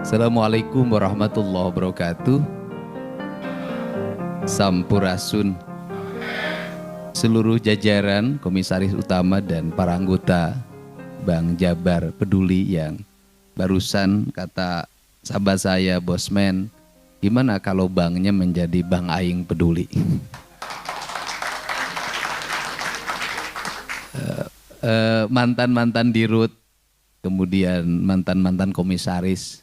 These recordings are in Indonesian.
Assalamualaikum warahmatullahi wabarakatuh. Sampurasun seluruh jajaran komisaris utama dan para anggota Bank Jabar Peduli yang barusan kata sahabat saya Bosman, gimana kalau banknya menjadi Bank Aing Peduli? Mantan-mantan dirut, kemudian mantan-mantan komisaris.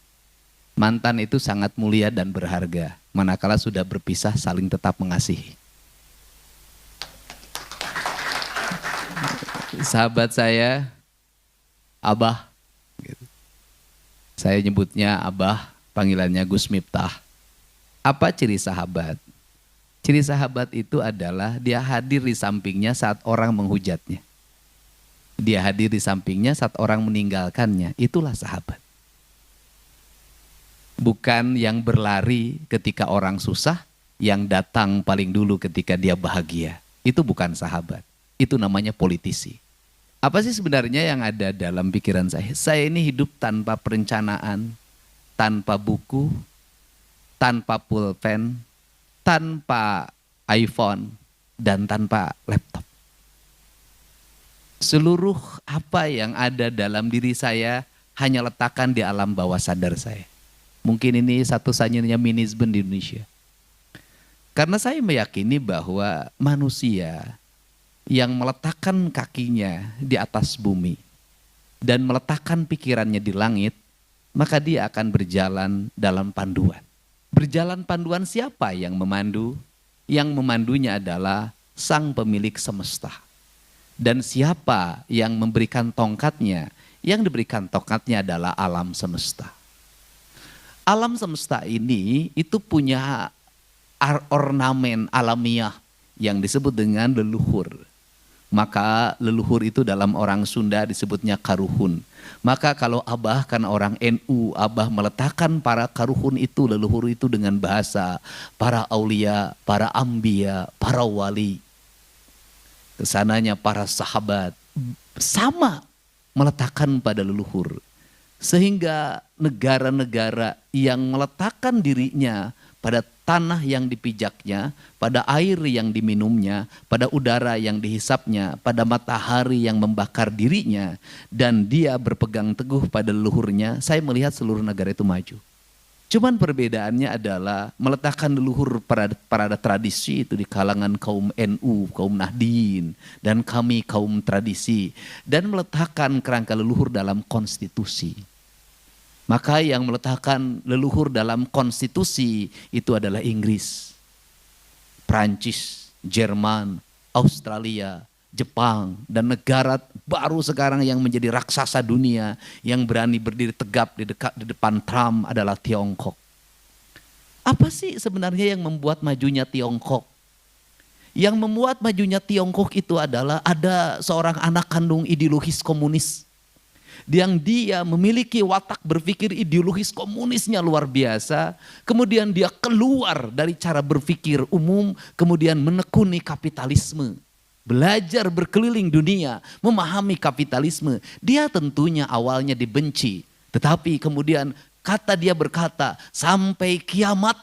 Mantan itu sangat mulia dan berharga, manakala sudah berpisah saling tetap mengasihi. Sahabat saya, Abah, saya nyebutnya Abah, panggilannya Gus Miftah. Apa ciri sahabat? Ciri sahabat itu adalah dia hadir di sampingnya saat orang menghujatnya. Dia hadir di sampingnya saat orang meninggalkannya, itulah sahabat. Bukan yang berlari ketika orang susah, yang datang paling dulu ketika dia bahagia. Itu bukan sahabat, itu namanya politisi. Apa sih sebenarnya yang ada dalam pikiran saya? Saya ini hidup tanpa perencanaan, tanpa buku, tanpa pulpen, tanpa iPhone, dan tanpa laptop. Seluruh apa yang ada dalam diri saya hanya letakkan di alam bawah sadar saya. Mungkin ini satu-satunya manajemen di Indonesia. Karena saya meyakini bahwa manusia yang meletakkan kakinya di atas bumi dan meletakkan pikirannya di langit, maka dia akan berjalan dalam panduan. Berjalan panduan siapa yang memandu? Yang memandunya adalah Sang Pemilik Semesta. Dan siapa yang memberikan tongkatnya? Yang diberikan tongkatnya adalah alam semesta. Alam semesta ini itu punya ornamen alamiah yang disebut dengan leluhur. Maka leluhur itu dalam orang Sunda disebutnya karuhun. Maka kalau Abah karena orang NU, Abah meletakkan para karuhun itu, leluhur itu dengan bahasa para aulia, para ambia, para wali. Kesananya para sahabat sama meletakkan pada leluhur. Sehingga negara-negara yang meletakkan dirinya pada tanah yang dipijaknya, pada air yang diminumnya, pada udara yang dihisapnya, pada matahari yang membakar dirinya, dan dia berpegang teguh pada leluhurnya, saya melihat seluruh negara itu maju. Cuman perbedaannya adalah meletakkan leluhur pada tradisi itu di kalangan kaum NU, kaum Nahdien, dan kami kaum tradisi. Dan meletakkan kerangka leluhur dalam konstitusi. Maka yang meletakkan leluhur dalam konstitusi itu adalah Inggris, Prancis, Jerman, Australia, Jepang, dan negara baru sekarang yang menjadi raksasa dunia yang berani berdiri tegap di depan Trump adalah Tiongkok. Apa sih sebenarnya yang membuat majunya Tiongkok? Yang membuat majunya Tiongkok itu adalah ada seorang anak kandung ideologis komunis. Yang dia memiliki watak berpikir ideologis komunisnya luar biasa. Kemudian dia keluar dari cara berpikir umum, kemudian menekuni kapitalisme. Belajar berkeliling dunia, memahami kapitalisme. Dia tentunya awalnya dibenci. Tetapi kemudian dia berkata, sampai kiamat.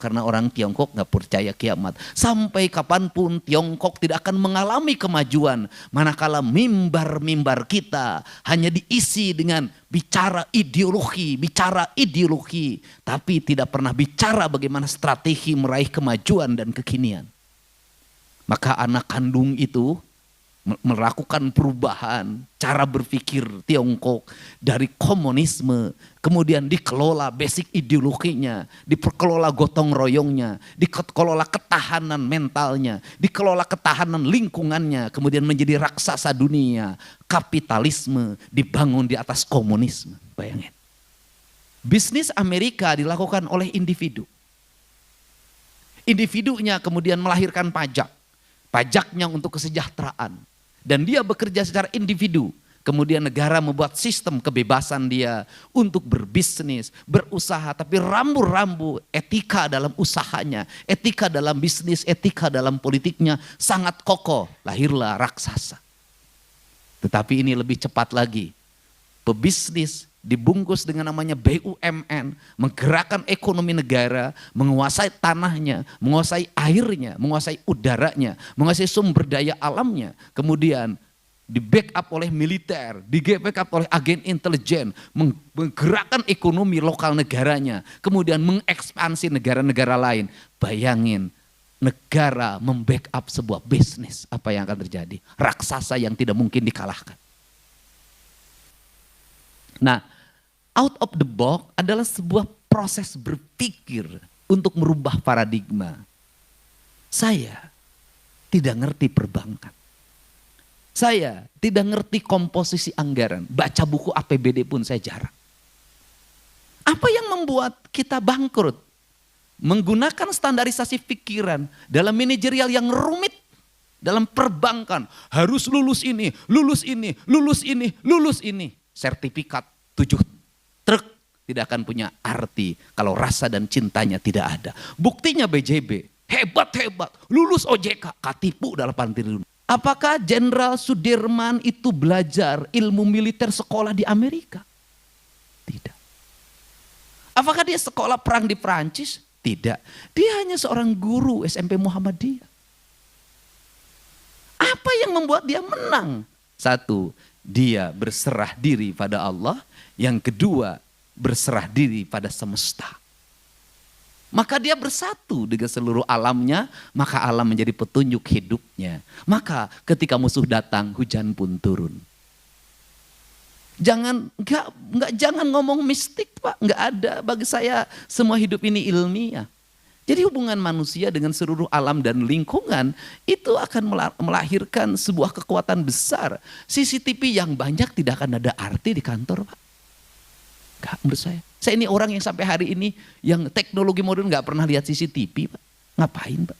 Karena orang Tiongkok gak percaya kiamat. Sampai kapanpun Tiongkok tidak akan mengalami kemajuan. Manakala mimbar-mimbar kita hanya diisi dengan bicara ideologi. Tapi tidak pernah bicara bagaimana strategi meraih kemajuan dan kekinian. Maka anak kandung itu melakukan perubahan cara berpikir Tiongkok dari komunisme, kemudian dikelola basic ideologinya, dikelola gotong royongnya, dikelola ketahanan mentalnya, dikelola ketahanan lingkungannya, kemudian menjadi raksasa dunia. Kapitalisme dibangun di atas komunisme, bayangin. Bisnis Amerika dilakukan oleh individu. Individunya kemudian melahirkan pajak. Pajaknya untuk kesejahteraan. Dan dia bekerja secara individu. Kemudian negara membuat sistem kebebasan dia untuk berbisnis, berusaha. Tapi rambu-rambu etika dalam usahanya, etika dalam bisnis, etika dalam politiknya sangat kokoh. Lahirlah raksasa. Tetapi ini lebih cepat lagi. Pebisnis dibungkus dengan namanya BUMN, menggerakkan ekonomi negara, menguasai tanahnya, menguasai airnya, menguasai udaranya, menguasai sumber daya alamnya, kemudian di backup oleh militer, di backup oleh agen intelijen, menggerakkan ekonomi lokal negaranya, kemudian mengekspansi negara-negara lain. Bayangin, negara membackup sebuah bisnis, apa yang akan terjadi? Raksasa yang tidak mungkin dikalahkan. Nah, out of the box adalah sebuah proses berpikir untuk merubah paradigma. Saya tidak ngerti perbankan. Saya tidak ngerti komposisi anggaran. Baca buku APBD pun saya jarang. Apa yang membuat kita bangkrut? Menggunakan standarisasi pikiran dalam manajerial yang rumit. Dalam perbankan harus lulus ini, lulus ini, lulus ini, lulus ini. Sertifikat 7 truk tidak akan punya arti kalau rasa dan cintanya tidak ada. Buktinya BJB, hebat-hebat, lulus OJK, katipu dalam pantir. Apakah Jenderal Sudirman itu belajar ilmu militer sekolah di Amerika? Tidak. Apakah dia sekolah perang di Perancis? Tidak. Dia hanya seorang guru SMP Muhammadiyah. Apa yang membuat dia menang? Satu, dia berserah diri pada Allah. Yang kedua, berserah diri pada semesta. Maka dia bersatu dengan seluruh alamnya, maka alam menjadi petunjuk hidupnya. Maka ketika musuh datang, hujan pun turun. Jangan ngomong mistik, Pak. Enggak ada. Bagi saya semua hidup ini ilmiah. Jadi hubungan manusia dengan seluruh alam dan lingkungan itu akan melahirkan sebuah kekuatan besar. CCTV yang banyak tidak akan ada arti di kantor, Pak. Enggak, menurut saya. Saya ini orang yang sampai hari ini yang teknologi modern nggak pernah lihat CCTV, Pak. Ngapain, Pak?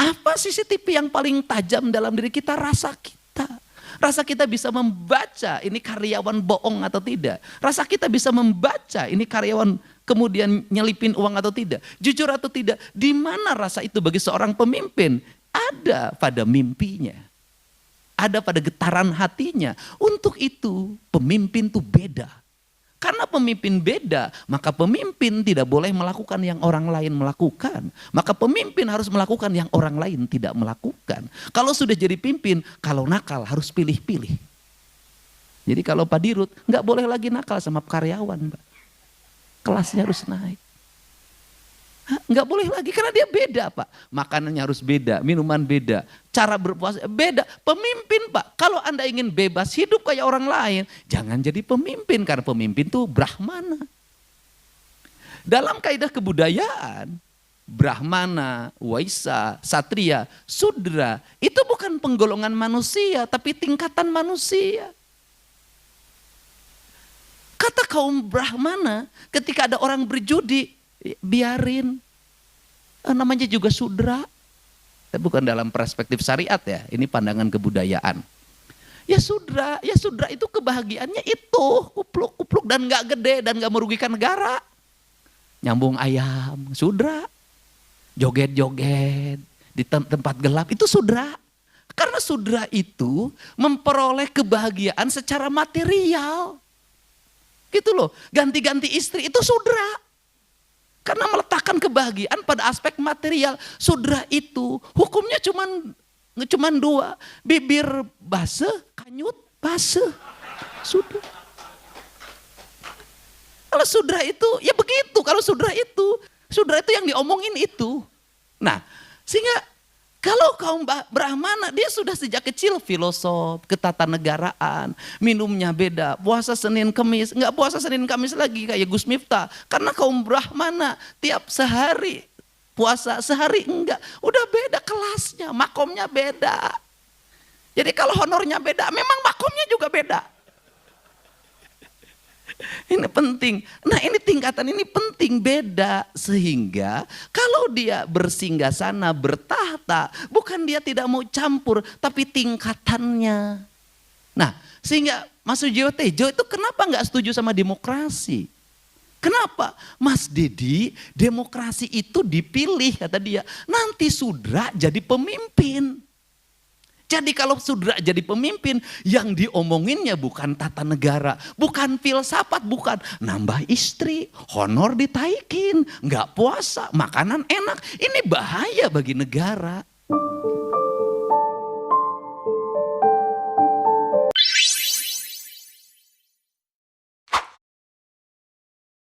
Apa CCTV yang paling tajam dalam diri kita? Rasa kita. Rasa kita bisa membaca ini karyawan bohong atau tidak. Rasa kita bisa membaca ini karyawan kemudian nyelipin uang atau tidak. Jujur atau tidak. Di mana rasa itu bagi seorang pemimpin? Ada pada mimpinya. Ada pada getaran hatinya. Untuk itu pemimpin itu beda. Karena pemimpin beda, maka pemimpin tidak boleh melakukan yang orang lain melakukan. Maka pemimpin harus melakukan yang orang lain tidak melakukan. Kalau sudah jadi pimpin, kalau nakal harus pilih-pilih. Jadi kalau Pak Dirut nggak boleh lagi nakal sama karyawan, Pak. Kelasnya harus naik. Nggak boleh lagi karena dia beda, Pak. Makanannya harus beda, minuman beda, cara berpuasa beda. Pemimpin, Pak, kalau Anda ingin bebas hidup kayak orang lain, jangan jadi pemimpin karena pemimpin itu Brahmana. Dalam kaidah kebudayaan, Brahmana, Waisa, Satria, Sudra itu bukan penggolongan manusia tapi tingkatan manusia. Kata kaum Brahmana, ketika ada orang berjudi, biarin, namanya juga sudra. Tapi bukan dalam perspektif syariat ya, ini pandangan kebudayaan. Ya sudra itu kebahagiaannya itu kupluk-kupluk dan gak gede dan gak merugikan negara. Nyambung ayam, sudra. Joget-joget di tempat gelap itu sudra. Karena sudra itu memperoleh kebahagiaan secara material. Gitu loh, ganti-ganti istri itu sudra. Karena meletakkan kebahagiaan pada aspek material. Sudra itu hukumnya cuman 2. Bibir basah, kanyut basah. Sudah. Kalau sudra itu ya begitu. Kalau sudra itu yang diomongin itu. Nah sehingga kalau kaum Brahmana dia sudah sejak kecil filosof, ketatanegaraan, minumnya beda, puasa Senin Kamis, enggak puasa Senin Kamis lagi kayak Gus Miftah. Karena kaum Brahmana tiap sehari puasa, sehari enggak. Udah beda kelasnya, makomnya beda. Jadi kalau honornya beda, memang makomnya juga beda. Ini penting. Nah ini tingkatan ini penting beda. Sehingga kalau dia bersinggah sana bertahta. Bukan dia tidak mau campur. Tapi tingkatannya. Nah sehingga Mas Sujiwo Tejo itu kenapa gak setuju sama demokrasi? Kenapa? Mas Dedi demokrasi itu dipilih kata dia. Nanti sudra jadi pemimpin. Jadi kalau saudara jadi pemimpin, yang diomonginnya bukan tata negara, bukan filsafat, bukan nambah istri, honor ditaikin, nggak puasa, makanan enak. Ini bahaya bagi negara.